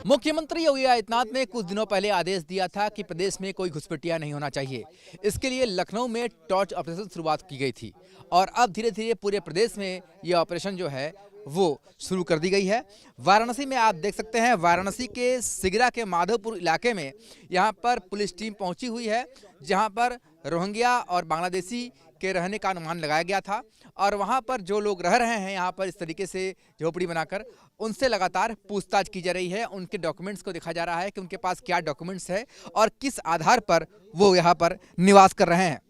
मुख्यमंत्री योगी आदित्यनाथ ने कुछ दिनों पहले आदेश दिया था कि प्रदेश में कोई घुसपैठिया नहीं होना चाहिए। इसके लिए लखनऊ में टॉर्च ऑपरेशन शुरुआत की गई थी और अब धीरे धीरे पूरे प्रदेश में ये ऑपरेशन जो है वो शुरू कर दी गई है। वाराणसी में आप देख सकते हैं, वाराणसी के सिगरा के माधोपुर इलाके में यहाँ पर पुलिस टीम पहुँची हुई है, जहाँ पर रोहिंग्या और बांग्लादेशी के रहने का अनुमान लगाया गया था और वहाँ पर जो लोग रह रहे हैं यहाँ पर इस तरीके से झोपड़ी बनाकर, उनसे लगातार पूछताछ की जा रही है। उनके डॉक्यूमेंट्स को देखा जा रहा है कि उनके पास क्या डॉक्यूमेंट्स है और किस आधार पर वो यहाँ पर निवास कर रहे हैं।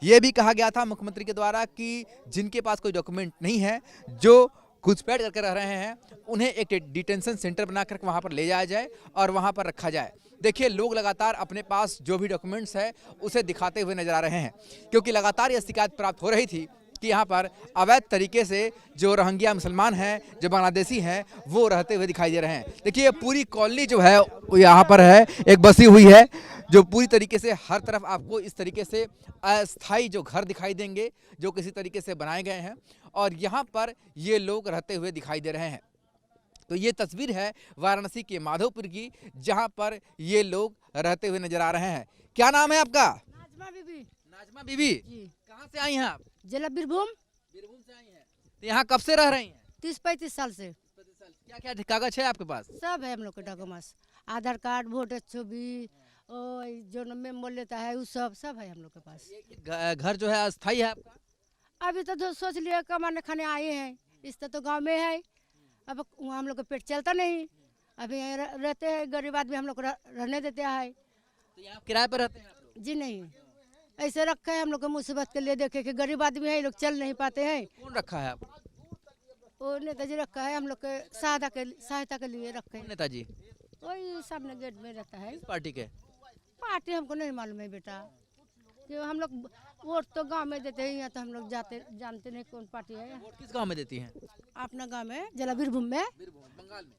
ये भी कहा गया था मुख्यमंत्री के द्वारा कि जिनके पास कोई डॉक्यूमेंट नहीं है, जो घुसपैठ करके रह रहे हैं, उन्हें एक डिटेंशन सेंटर बनाकर वहाँ पर ले जाया जाए और वहाँ पर रखा जाए। देखिए, लोग लगातार अपने पास जो भी डॉक्यूमेंट्स है उसे दिखाते हुए नजर आ रहे हैं, क्योंकि लगातार यह शिकायत प्राप्त हो रही थी कि यहाँ पर अवैध तरीके से जो रोहिंग्या मुसलमान हैं, जो बांग्लादेशी हैं, वो रहते हुए दिखाई दे रहे हैं। देखिए, पूरी कॉलोनी जो है यहाँ पर है, एक बसी हुई है, जो पूरी तरीके से हर तरफ आपको इस तरीके से अस्थायी जो घर दिखाई देंगे, जो किसी तरीके से बनाए गए हैं और यहाँ पर ये लोग रहते हुए दिखाई दे रहे हैं। तो ये तस्वीर है वाराणसी के माधोपुर की, जहाँ पर ये लोग रहते हुए नजर आ रहे हैं। क्या नाम है आपका? नाजमा बीबी। नाजमा बीबी, कहाँ से आई हैं आप? जिला बीरभूम। बीरभूम से आई हैं। तो यहाँ कब से रह रही हैं? 30-35 साल से। क्या क्या कागज है आपके पास? सब है हम लोग के डॉक्यूमेंट्स, आधार कार्ड, वोटर छवि, और जो मेमो लेता है वो सब है हम लोग के पास। घर जो है अस्थायी है आपका? अभी तो सोच लिए कमाने खाने आए हैं, इस तो गांव में है। अब वहाँ हम लोग का पेट चलता नहीं, अभी यहाँ रहते हैं, गरीब आदमी हम लोग को रहने देते हैं। तो यहाँ किराए पर रहते हैं आप लोग? जी नहीं, ऐसे रखा है हम लोग को मुसीबत के लिए, देखे कि गरीब आदमी है, लोग चल नहीं पाते हैं। कौन रखा है आप? वो नेताजी रखा है, हम लोग के सहायता के लिए रखे हैं। नेताजी वही सामने गेट में रहता है। किस पार्टी के? पार्टी हमको नहीं मालूम है बेटा, कि हम लोग वोट तो गांव में देते हैं, यहाँ तो हम लोग जानते नहीं कौन पार्टी है। वोट किस गांव में देती हैं? अपना गांव में, जिला बीरभूम में, बंगाल में,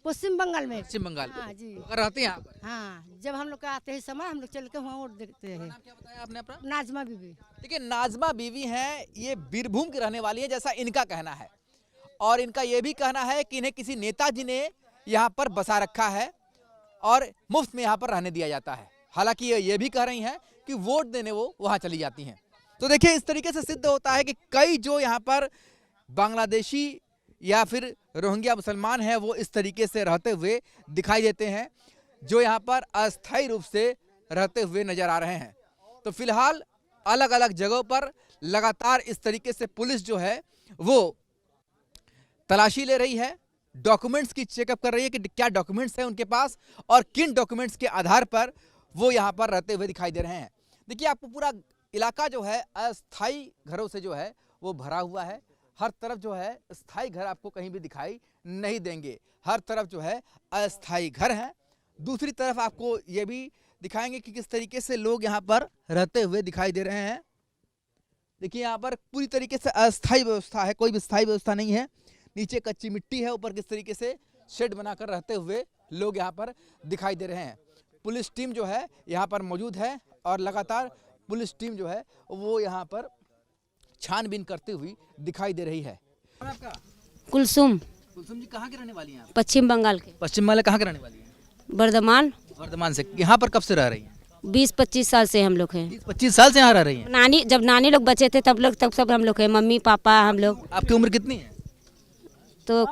पश्चिम बंगाल में। पश्चिम बंगाल। हाँ जी, रहते हैं यहाँ पर? हाँ, जब हम लोग के आते हैं समय, हम लोग चल के वहाँ वोट देते हैं। नाम क्या बताया आपने अपना? नाजमा बीबी। देखिए, नाजमा बीवी हैं, ये बीरभूम की रहने वाली है, जैसा इनका कहना है। और इनका ये भी कहना है कि इन्हें किसी नेताजी ने यहाँ पर बसा रखा है और मुफ्त में यहाँ पर रहने दिया जाता है। हालांकि ये भी कह रही हैं कि वोट देने वो वहाँ चली जाती हैं। तो देखिए, इस तरीके से सिद्ध होता है कि कई जो यहाँ पर बांग्लादेशी या फिर रोहिंग्या मुसलमान हैं, वो इस तरीके से रहते हुए दिखाई देते हैं, जो यहाँ पर अस्थायी रूप से रहते हुए नजर आ रहे हैं। तो फिलहाल अलग अलग जगहों पर लगातार इस तरीके से पुलिस जो है वो तलाशी ले रही है, डॉक्यूमेंट्स की चेकअप कर रही है कि क्या डॉक्यूमेंट्स हैं उनके पास और किन डॉक्यूमेंट्स के आधार पर वो यहाँ पर रहते हुए दिखाई दे रहे हैं। देखिए, आपको पूरा इलाका जो है अस्थायी घरों से जो है वो भरा हुआ है। हर तरफ जो है स्थायी घर आपको कहीं भी दिखाई नहीं देंगे, हर तरफ जो है अस्थायी घर हैं। दूसरी तरफ आपको ये भी दिखाएंगे कि किस तरीके से लोग यहाँ पर रहते हुए दिखाई दे रहे हैं। देखिए, यहाँ पर पूरी तरीके से अस्थायी व्यवस्था है, कोई भी स्थायी व्यवस्था नहीं है। नीचे कच्ची मिट्टी है, ऊपर किस तरीके से शेड बनाकर रहते हुए लोग यहाँ पर दिखाई दे रहे हैं। पुलिस टीम जो है यहाँ पर मौजूद है और लगातार पुलिस टीम जो है वो यहाँ पर छानबीन करती हुई दिखाई दे रही है। आपका? कुलसुम। कुलसुम जी, कहाँ के रहने वाली हैं आप? पश्चिम बंगाल के। पश्चिम बंगाल कहाँ के रहने वाली हैं? वर्धमान। वर्धमान से। यहाँ पर कब से रह रही हैं? 20-25 साल से हम लोग हैं। 20-25 साल से यहाँ रह रही हैं? जब नानी लोग बचे थे तब सब हम लोग हैं, मम्मी पापा हम लोग। आपकी उम्र कितनी है? तो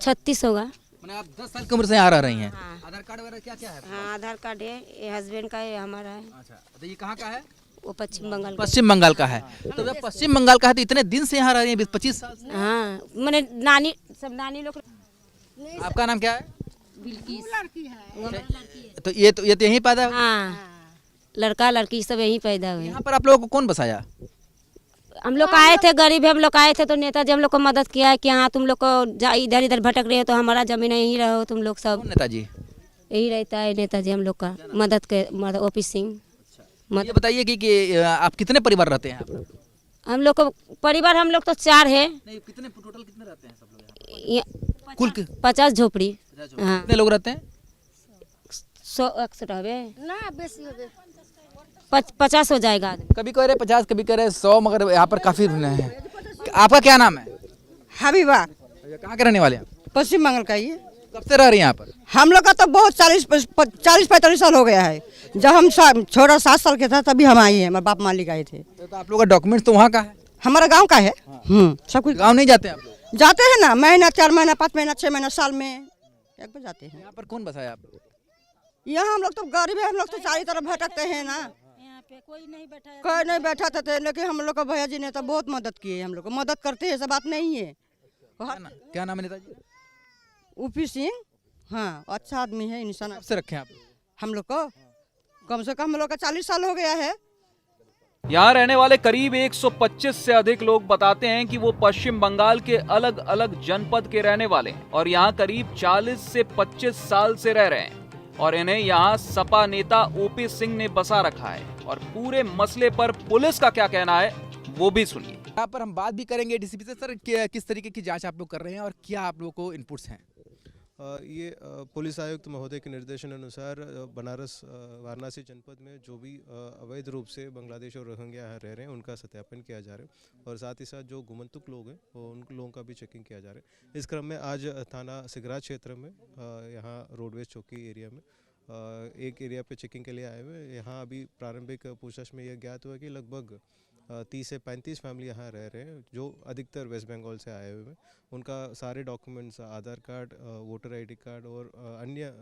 36 होगा। मैंने आप 10 साल की उम्र से यहाँ रह रही हैं। हाँ। आधार कार्ड वगैरह क्या क्या है? हाँ, आधार कार्ड है, ये हस्बैंड का है, हमारा है। अच्छा, तो ये कहाँ का है? वो पश्चिम बंगाल का। पश्चिम बंगाल का है। तो जब पश्चिम बंगाल का है तो इतने दिन से यहाँ रह रही हैं, 20-25 साल से? हाँ, मैंने नानी लोग। आपका नाम क्या है? बिल्किस। तो ये तो यहीं पैदा हुई? हाँ, लड़का लड़की सब यहीं पैदा हुए। यहाँ पर आप लोगों को कौन बसाया? हम लोग आए थे, गरीब हम लोग आए थे, तो नेताजी हम लोग को मदद किया है कि हाँ तुम लोग को इधर इधर भटक रहे हो तो हमारा जमीन यहीं रहो तुम लोग सब। नेताजी यही रहता है नेताजी हम लोग का मदद के, ओपी सिंह। ये बताइए कि आप कितने परिवार रहते हैं यहाँ पर? हम लोग को परिवार, हम लोग तो 4 है। नहीं, कितने टोटल कितने रहते हैं सब लोग? कुल 50 झोपड़ी। हाँ, कितने लोग रहते हैं? 100 हवे ना, बेसी हो गए। 50 हो जाएगा। कभी कह रहे 50, कभी कह रहे 100, मगर यहाँ पर काफी है। आपका क्या नाम है? हबीबा। कहाँ के रहने वाले हैं? पश्चिम बंगाल का ही है। कब से रह रहे हैं यहाँ पर? हम लोग का तो बहुत 40-45 साल हो गया है। जब हम छोटा 7 साल के था तभी हम आए हैं, हमारे बाप मालिक आए थे। तो आप लोग का डॉक्यूमेंट तो वहाँ का है? हमारा गांव का है। सब कुछ गाँव नहीं जाते हैं आप लोग? जाते हैं ना, महीना 4 महीना 5 महीना 6 महीना साल में एक बार जाते हैं। यहाँ पर कौन बसाया आप लोग? यहाँ हम लोग तो गरीब है, हम लोग तो चारों तरफ भटकते हैं ना, यहाँ पे कोई नहीं बैठा था। लेकिन हम लोग का भैया जी ने तो बहुत मदद की है, हम लोग को मदद करते हैं, ऐसा बात नहीं है। क्या नाम है नेताजी? ऊपी सिंह, हाँ अच्छा आदमी है, इंसान। कब से रखे हैं आप लोग? हम लोग को कम से कम हम लोग का 40 साल हो गया है। यहाँ रहने वाले करीब 125 से अधिक लोग बताते हैं कि वो पश्चिम बंगाल के अलग अलग जनपद के रहने वाले हैं और यहाँ करीब 40 से 25 साल से रह रहे हैं और इन्हें यहाँ सपा नेता ओपी सिंह ने बसा रखा है। और पूरे मसले पर पुलिस का क्या कहना है वो भी सुनिए। यहाँ पर हम बात भी करेंगे डीसीपी से। सर, किस तरीके की जांच आप लोग कर रहे हैं और क्या आप लोगों को इनपुट्स हैं? ये पुलिस आयुक्त महोदय के निर्देशन अनुसार बनारस वाराणसी जनपद में जो भी अवैध रूप से बांग्लादेश और रोहिंग्या यहाँ रह रहे हैं उनका सत्यापन किया जा रहा है और साथ ही साथ जो गुमंतुक लोग हैं उन लोगों का भी चेकिंग किया जा रहा है। इस क्रम में आज थाना सिगराज क्षेत्र में यहाँ रोडवेज चौकी एरिया में एक एरिया पे चेकिंग के लिए आए हुए। यहाँ अभी प्रारंभिक पूछताछ में यह ज्ञात हुआ कि लगभग 30 से 35 फैमिली यहाँ रह रहे हैं जो अधिकतर वेस्ट बंगाल से आए हुए हैं। उनका सारे डॉक्यूमेंट्स, आधार कार्ड, वोटर आईडी कार्ड और अन्य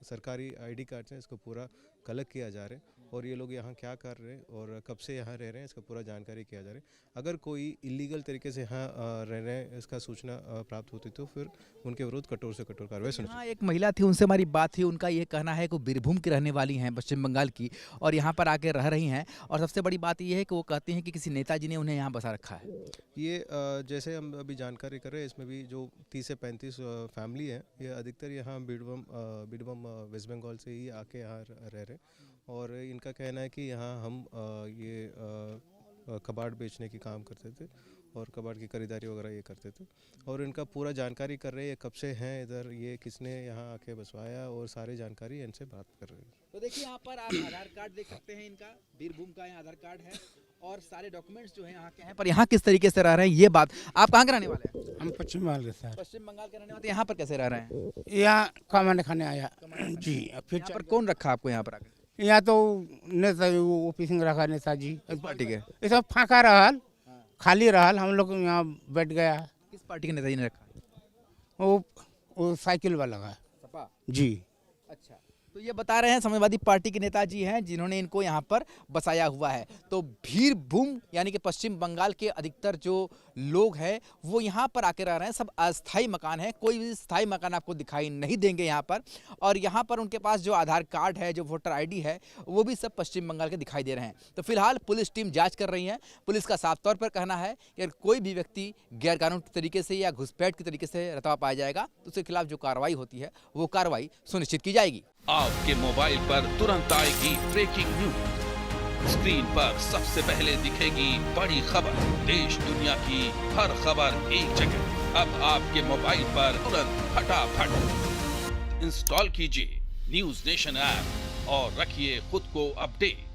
सरकारी आईडी कार्ड हैं, इसको पूरा कलेक्ट किया जा रहा है और ये लोग यहाँ क्या कर रहे हैं और कब से यहाँ रह रहे हैं इसका पूरा जानकारी किया जा रहा है। अगर कोई इलीगल तरीके से यहाँ रह रहे हैं इसका सूचना प्राप्त होती तो फिर उनके विरुद्ध कठोर से कठोर कार्रवाई सुनिश्चित। हाँ, एक महिला थी, उनसे हमारी बात थी। उनका ये कहना है कि वो बीरभूम की रहने वाली हैं, पश्चिम बंगाल की, और यहाँ पर आके रह रही हैं और सबसे बड़ी बात ये है कि वो कहती हैं कि किसी नेताजी ने उन्हें यहाँ बसा रखा है। ये जैसे हम अभी जानकारी कर रहे हैं इसमें भी जो 30 से 35 फैमिली है ये अधिकतर यहाँ बीडबम वेस्ट बंगाल से ही आके यहाँ रह रहे हैं और इनका कहना है कि यहाँ हम ये कबाड़ बेचने की काम करते थे और कबाड़ की खरीदारी वगैरह ये करते थे और इनका पूरा जानकारी कर रहे हैं कब से हैं इधर, ये किसने यहाँ आके बसवाया और सारी जानकारी इनसे बात कर रहे हैं। तो देखिए यहाँ पर आप आधार कार्ड देख सकते हैं, इनका बीरभूम का यहाँ आधार कार्ड है और सारे डॉक्यूमेंट्स जो हैं यहाँ के हैं। पर यहाँ किस तरीके से रह रहे हैं ये बात, आप कहाँ के रहने वाले हैं? हम पश्चिम बंगाल के सर। पश्चिम बंगाल के रहने वाले, यहाँ पर कैसे रह रहे हैं? यहाँ कमाने खाने आया जी। फिर यहाँ पर कौन रखा आपको यहाँ पर आकर? यहाँ तो नेता ओपी सिंह रखा, नेताजी पार्टी के? ये सब फाँका रहल, खाली रहल, हम लोग यहाँ बैठ गया। किस पार्टी के नेताजी ने रखा? वो साइकिल वाला का सपा जी। अच्छा, तो ये बता रहे हैं समाजवादी पार्टी के नेताजी हैं जिन्होंने इनको यहाँ पर बसाया हुआ है। तो बीरभूम यानी कि पश्चिम बंगाल के अधिकतर जो लोग हैं वो यहाँ पर आके रह रहे हैं। सब अस्थायी मकान है, कोई भी स्थायी मकान आपको दिखाई नहीं देंगे यहाँ पर। और यहाँ पर उनके पास जो आधार कार्ड है, जो वोटर आईडी है, वो भी सब पश्चिम बंगाल के दिखाई दे रहे हैं। तो फिलहाल पुलिस टीम जाँच कर रही है। पुलिस का साफ तौर पर कहना है कि अगर कोई भी व्यक्ति गैरकानूनी तरीके से या घुसपैठ के तरीके से रतवा पाया जाएगा तो उसके खिलाफ जो कार्रवाई होती है वो कार्रवाई सुनिश्चित की जाएगी। आपके मोबाइल पर तुरंत आएगी ब्रेकिंग न्यूज। स्क्रीन पर सबसे पहले दिखेगी बड़ी खबर। देश दुनिया की हर खबर एक जगह। अब आपके मोबाइल पर तुरंत फटाफट इंस्टॉल कीजिए न्यूज़ नेशन ऐप और रखिए खुद को अपडेट।